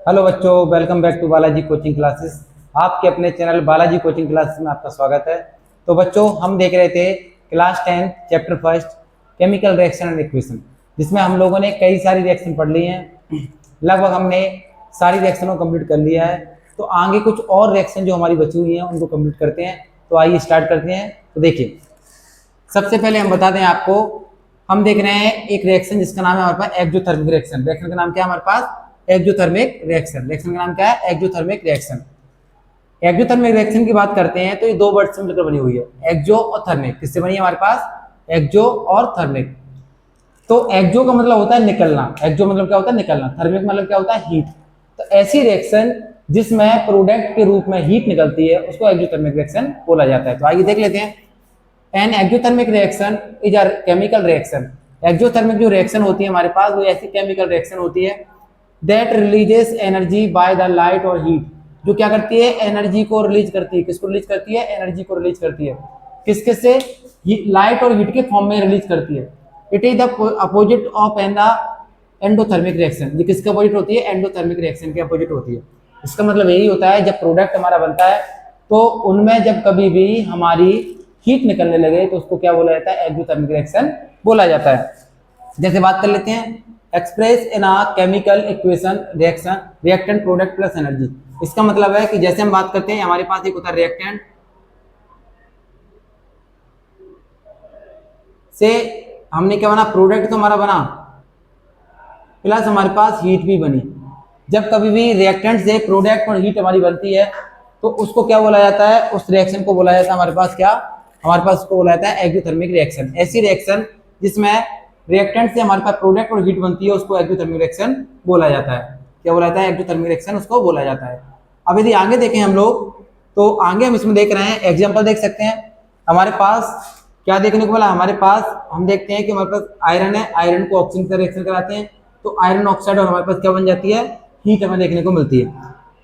Hello बच्चों, welcome back to Balaji coaching classes. आपके अपने चैनल बालाजी कोचिंग क्लासेस में आपका स्वागत है। तो बच्चों, हम देख रहे थे class 10 chapter first chemical reaction and equation, जिसमें हम लोगों ने कई सारी रिएक्शन पढ़ ली हैं। लगभग हमने सारी रिएक्शनों को कंप्लीट कर लिया है। तो आगे कुछ और रिएक्शन जो हमारी बची हुई हैं उनको कंप्लीट करते हैं। तो आइए स्टार्ट करते हैं। तो देखिए, सबसे पहले हम बता दें आपको, हम देख रहे हैं एक रिएक्शन जिसका नाम है हमारे पास एक्जोथर्मिक रिएक्शन। रिएक्शन का नाम क्या है हमारे पास? Exothermic reaction. रिएक्शन का नाम क्या है? Exothermic reaction. एक्जोथर्मिक रिएक्शन की बात करते हैं तो ये दो वर्ड से मिलकर बनी हुई है, एक्जो और थर्मिक। किससे बनी है हमारे पास? एक्जो और थर्मिक। तो एक्जो का मतलब होता है निकलना, एक्जो मतलब क्या होता है? निकलना। थर्मिक मतलब क्या होता है? हीट। तो ऐसी रिएक्शन जिसमें प्रोडक्ट के रूप में हीट निकलती है उसको एक्जोथर्मिक रिएक्शन बोला जाता है। तो आइए देख लेते हैं। An exothermic reaction is a chemical reaction. Exothermic जो रिएक्शन होती है हमारे पास वो ऐसी केमिकल रिएक्शन होती है that releases energy by the light और हीट, जो क्या करती है? एनर्जी को रिलीज करती है। किसको रिलीज करती है? एनर्जी को रिलीज करती है। किस किस से? लाइट और हीट के फॉर्म में रिलीज करती है। It is the opposite of an the endothermic reaction. ये किसके अपोजिट होती है? एंडोथर्मिक रिएक्शन के अपोजिट होती है। इसका मतलब यही होता है, जब प्रोडक्ट हमारा बनता है तो उनमें जब कभी भी हमारी हीट निकलने लगे तो उसको क्या बोला जाता है? एक्जोथर्मिक रिएक्शन बोला जाता है। जैसे बात कर लेते हैं, express in a chemical equation reaction reactant product plus energy. इसका मतलब है कि जैसे हम बात करते हैं, हमारे पास एक होता है रिएक्टेंट से हमने क्या बना? प्रोडक्ट तो हमारा बना, प्लस हमारे पास हीट भी बनी। जब कभी भी रिएक्टेंट से प्रोडक्ट और हीट हमारी बनती है तो उसको क्या बोला जाता है? उस रिएक्शन को बोला जाता है हमारे पास क्या? हमारे पास उसको बोला जाता है एक्जोथर्मिक रिएक्शन। ऐसी रिएक्शन जिसमें रिएक्टेंट से हमारे पास प्रोडक्ट और हीट बनती है उसको एक्जोथर्मिक रिएक्शन बोला जाता है। क्या बोला जाता है? एक्जोथर्मिक रिएक्शन उसको बोला जाता है। अब यदि आगे देखें हम लोग, तो आगे हम इसमें देख रहे हैं, एग्जाम्पल देख सकते हैं। हमारे पास क्या देखने को मिला? हमारे पास हम देखते हैं कि हमारे पास आयरन है, आयरन को ऑक्सीजन का रिएक्शन कराते हैं तो आयरन ऑक्साइड और हमारे पास क्या बन जाती है? हीट हमें देखने को मिलती है।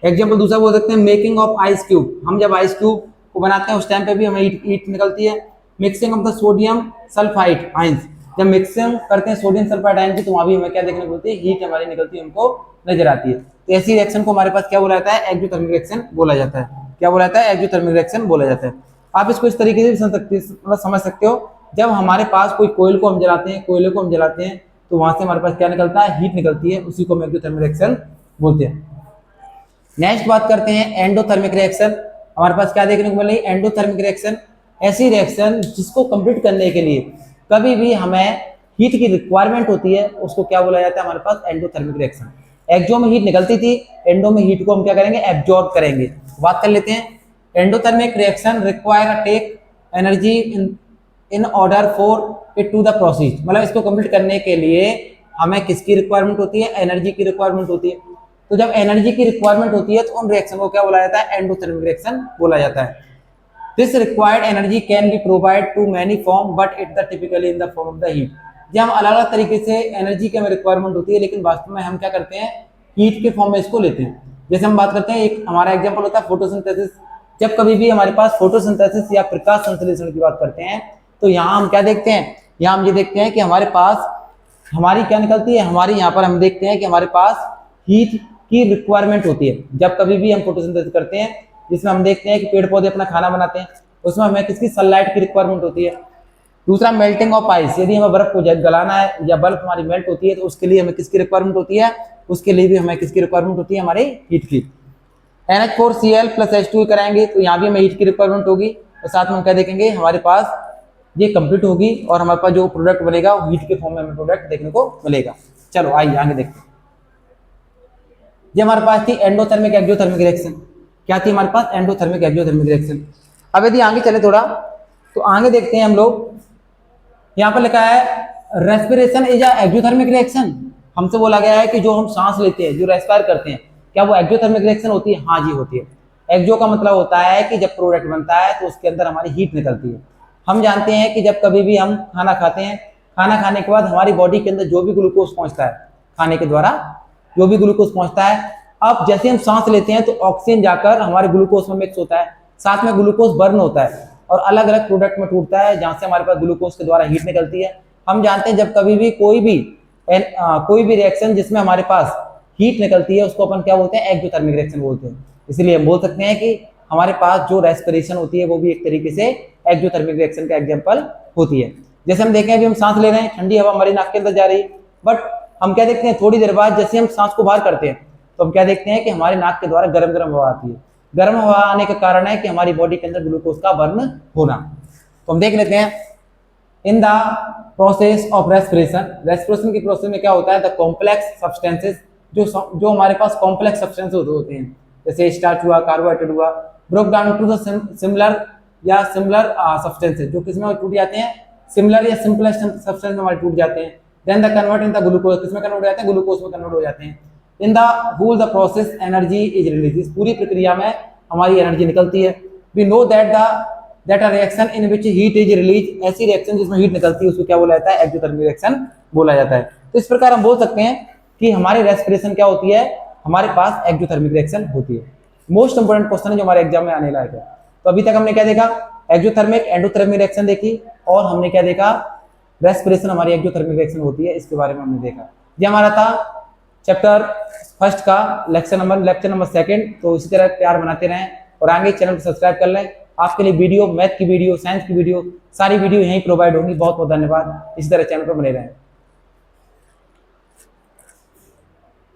एग्जाम्पल दूसरा बोल सकते हैं, मेकिंग ऑफ आइस क्यूब। हम जब आइस क्यूब को बनाते हैं उस टाइम पे भी हमें हीट निकलती है। Mixing of the sodium sulphide ions. जब मिक्सिंग करते हैं सोडियम सल्फाइड आयन की तो वहां भी हमें क्या देखने को मिलती है? हीट हमारी निकलती है, हमको नजर आती है। तो ऐसी रिएक्शन को हमारे पास क्या बोला जाता है? एक्जोथर्मिक रिएक्शन बोला जाता है। क्या बोला जाता है? एक्जोथर्मिक रिएक्शन बोला जाता है। आप इसको इस तरीके से मतलब समझ सकते हो, जब हमारे पास कोई कोयल को हम जलाते हैं, कोयले को हम जलाते हैं तो वहां से हमारे पास क्या निकलता है? हीट निकलती है, उसी को हम एक्जोथर्मिक रिएक्शन बोलते हैं। नेक्स्ट बात करते हैं एंडोथर्मिक रिएक्शन। हमारे पास क्या देखने को मिल रही है? एंडोथर्मिक रिएक्शन ऐसी रिएक्शन जिसको कंप्लीट करने के लिए कभी भी हमें हीट की रिक्वायरमेंट होती है, उसको क्या बोला जाता है हमारे पास? Endothermic reaction. एक्जो में हीट निकलती थी, एंडो में हीट को हम क्या करेंगे? एब्जॉर्ब करेंगे। बात कर लेते हैं, endothermic reaction require a take energy in order for it to the process. मतलब इसको कंप्लीट करने के लिए हमें किसकी रिक्वायरमेंट होती है? एनर्जी की रिक्वायरमेंट होती है। तो जब एनर्जी की रिक्वायरमेंट होती है तो उन रिएक्शन को क्या बोला जाता है? एंडोथर्मिक रिएक्शन बोला जाता है। This required energy can be provide to many form but it the typically in the form of the heat. जब हम अलग अलग तरीके से एनर्जी की हमें रिक्वायरमेंट होती है, लेकिन वास्तव में हम क्या करते हैं? हीट के फॉर्म में इसको लेते हैं। जैसे हम बात करते हैं, एक हमारा एग्जाम्पल होता है फोटोसिंथेसिस। जब कभी भी हमारे पास फोटोसिंथेसिस या प्रकाश संश्लेषण की बात करते हैं तो यहाँ हम क्या देखते हैं? यहाँ हम ये देखते हैं कि हमारे पास हमारी क्या निकलती है? हमारी यहाँ पर हम देखते हैं कि हमारे पास हीट की रिक्वायरमेंट होती है। जब कभी भी हम फोटोसिंथेसिस करते हैं जिसमें हम देखते हैं कि पेड़ पौधे अपना खाना बनाते हैं, उसमें हमें किसकी? सनलाइट की रिक्वायरमेंट होती है। दूसरा, मेल्टिंग ऑफ आइस। यदि हमें बर्फ को गलाना है या बर्फ हमारी मेल्ट होती है तो उसके लिए हमें किसकी रिक्वायरमेंट होती है? उसके लिए भी हमें किसकी रिक्वायरमेंट होती है? हमारे हीट की। NH4Cl प्लस H2 कराएंगे तो यहाँ भी हमें हीट की रिक्वायरमेंट होगी। और साथ में हम क्या देखेंगे? हमारे पास ये कंप्लीट होगी और हमारे पास जो प्रोडक्ट बनेगा वो हीट के फॉर्म में हमें प्रोडक्ट देखने को मिलेगा। चलो आइए आगे देखते हैं। ये हमारे पास थी एंडोथर्मिक एक्सोथर्मिक रिएक्शन। क्या थी हमारे पास? Endothermic exothermic reaction. अब यदि आगे चले थोड़ा तो आगे देखते हैं हम लोग, यहाँ पर लिखा है respiration is a exothermic reaction. हमसे बोला गया है कि जो हम सांस लेते हैं, जो रेस्पायर करते हैं, क्या वो एक्सोथर्मिक रिएक्शन होती है? हाँ जी होती है। एक्सो का मतलब होता है कि जब प्रोडक्ट बनता है तो उसके अंदर हमारी हीट निकलती है। हम जानते हैं कि जब कभी भी हम खाना खाते हैं, खाना खाने के बाद हमारी बॉडी के अंदर जो भी ग्लूकोज पहुंचता है, खाने के द्वारा जो भी ग्लूकोज पहुंचता है, अब जैसे हम सांस लेते हैं तो ऑक्सीजन जाकर हमारे ग्लूकोज में मिक्स होता है, साथ में ग्लूकोज बर्न होता है और अलग अलग प्रोडक्ट में टूटता है जहां से हमारे पास ग्लूकोज के द्वारा हीट निकलती है। हम जानते हैं जब कभी भी कोई भी रिएक्शन जिसमें हमारे पास हीट निकलती है उसको अपन क्या बोलते हैं, एक्सोथर्मिक रिएक्शन बोलते हैं। इसलिए हम बोल सकते हैं कि हमारे पास जो रेस्पिरेशन होती है वो भी एक तरीके से एक्सोथर्मिक रिएक्शन का एग्जांपल होती है। जैसे हम देखें अभी हम सांस ले रहे हैं, ठंडी हवा हमारी नाक के अंदर जा रही है, बट हम क्या देखते हैं थोड़ी देर बाद जैसे हम सांस को बाहर करते हैं तो हम क्या देखते हैं कि हमारे नाक के द्वारा गर्म गर्म हवा आती है। गर्म हवा आने का कारण है कि हमारी बॉडी के अंदर ग्लूकोज का बर्न होना। तो हम देख लेते हैं in the process of respiration, respiration की प्रोसेस में क्या होता है, द कॉम्प्लेक्स सब्सटेंसेस, जो हमारे पास कॉम्प्लेक्स सब्सटेंस होते हैं जैसे स्टार्च हुआ, कार्बोहाइड्रेट हुआ, broke down to the similar substances, जो किसमें टूट जाते हैं, सिमिलर या सिंपल सब्सटेंस में हमारे टूट जाते हैं। Then the convert in the glucose, किसमें कन्वर्ट हो जाते हैं, ग्लूकोज में कन्वर्ट हो जाते हैं। In the whole the process energy is release, इस पूरी प्रक्रिया में हमारी एनर्जी निकलती है। We know that a reaction in which heat is release, ऐसी रिएक्शन जिसमें हीट निकलती है उसको क्या बोला जाता है, एक्सोथर्मिक रिएक्शन बोला जाता है। तो इस प्रकार हम बोल सकते हैं कि हमारी रेस्पिरेशन क्या होती है, हमारे पास एक्सोथर्मिक रिएक्शन होती है। मोस्ट इंपोर्टेंट क्वेश्चन है जो हमारे एग्जाम में आने लायक है। तो अभी तक हमने क्या देखा, एक्सोथर्मिक एंडोथर्मिक रिएक्शन देखी, और हमने क्या देखा, रेस्पिरेशन हमारी एक्सोथर्मिक रिएक्शन होती है, इसके बारे में हमने देखा। ये हमारा था चैप्टर फर्स्ट का लेक्चर नंबर 2। तो इसी तरह प्यार बनाते रहें और आगे चैनल को सब्सक्राइब कर लें। आपके लिए वीडियो, मैथ की वीडियो, साइंस की वीडियो, सारी वीडियो यहीं प्रोवाइड होंगी। बहुत बहुत धन्यवाद। इसी तरह चैनल पर बने रहें।